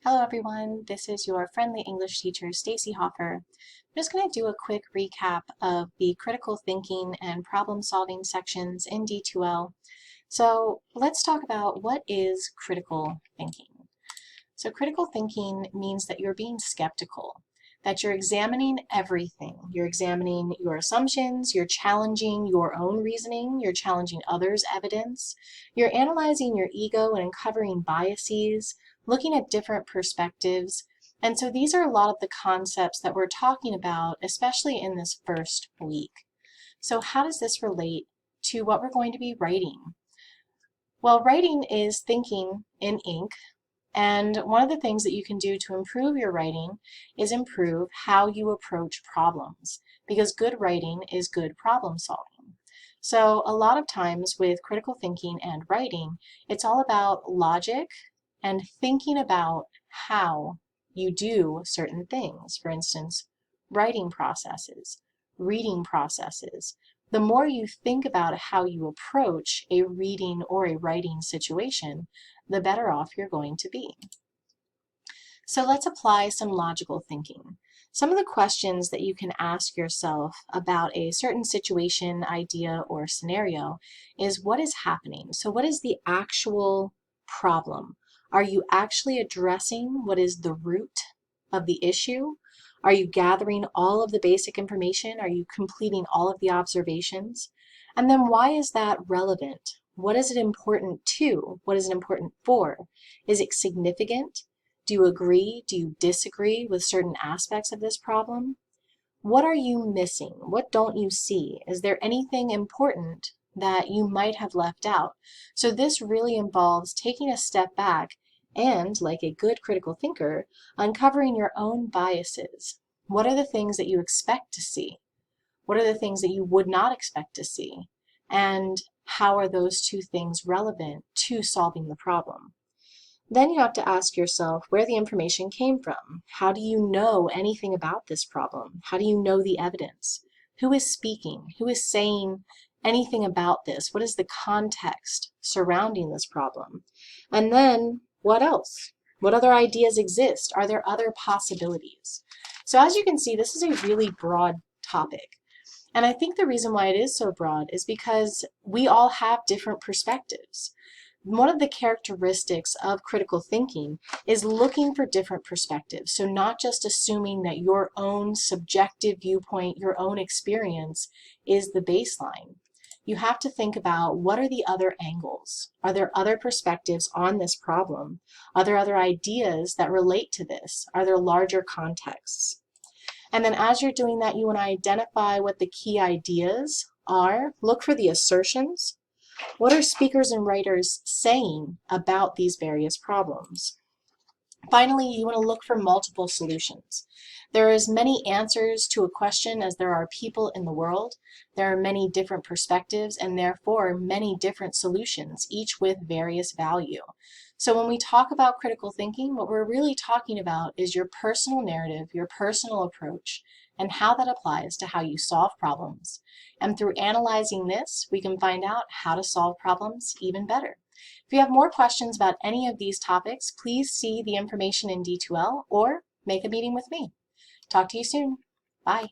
Hello everyone, this is your friendly English teacher Stacy Hoffer. I'm just going to do a quick recap of the critical thinking and problem solving sections in D2L. So let's talk about what is critical thinking. So critical thinking means that you're being skeptical, that you're examining everything. You're examining your assumptions, you're challenging your own reasoning, you're challenging others' evidence, you're analyzing your ego and uncovering biases, looking at different perspectives. And so these are a lot of the concepts that we're talking about, especially in this first week. So how does this relate to what we're going to be writing? Well, writing is thinking in ink, and one of the things that you can do to improve your writing is improve how you approach problems, because good writing is good problem solving. So a lot of times with critical thinking and writing, it's all about logic and thinking about how you do certain things. For instance, writing processes, reading processes. The more you think about how you approach a reading or a writing situation, the better off you're going to be. So let's apply some logical thinking. Some of the questions that you can ask yourself about a certain situation, idea, or scenario is what is happening? So what is the actual problem? Are you actually addressing what is the root of the issue? Are you gathering all of the basic information? Are you completing all of the observations? And then why is that relevant? What is it important to? What is it important for? Is it significant? Do you agree? Do you disagree with certain aspects of this problem? What are you missing? What don't you see? Is there anything important that you might have left out? So this really involves taking a step back and, like a good critical thinker, uncovering your own biases. What are the things that you expect to see? What are the things that you would not expect to see? And how are those two things relevant to solving the problem? Then you have to ask yourself where the information came from. How do you know anything about this problem? How do you know the evidence? Who is speaking? Who is saying anything about this? What is the context surrounding this problem? And then what else? What other ideas exist? Are there other possibilities? So as you can see, this is a really broad topic. And I think the reason why it is so broad is because we all have different perspectives. One of the characteristics of critical thinking is looking for different perspectives. So not just assuming that your own subjective viewpoint, your own experience is the baseline. You have to think about what are the other angles? Are there other perspectives on this problem? Are there other ideas that relate to this? Are there larger contexts? And then as you're doing that, you want to identify what the key ideas are. Look for the assertions. What are speakers and writers saying about these various problems? Finally, you want to look for multiple solutions. There are as many answers to a question as there are people in the world. There are many different perspectives and therefore many different solutions, each with various value. So when we talk about critical thinking, what we're really talking about is your personal narrative, your personal approach, and how that applies to how you solve problems. And through analyzing this, we can find out how to solve problems even better. If you have more questions about any of these topics, please see the information in D2L or make a meeting with me. Talk to you soon. Bye.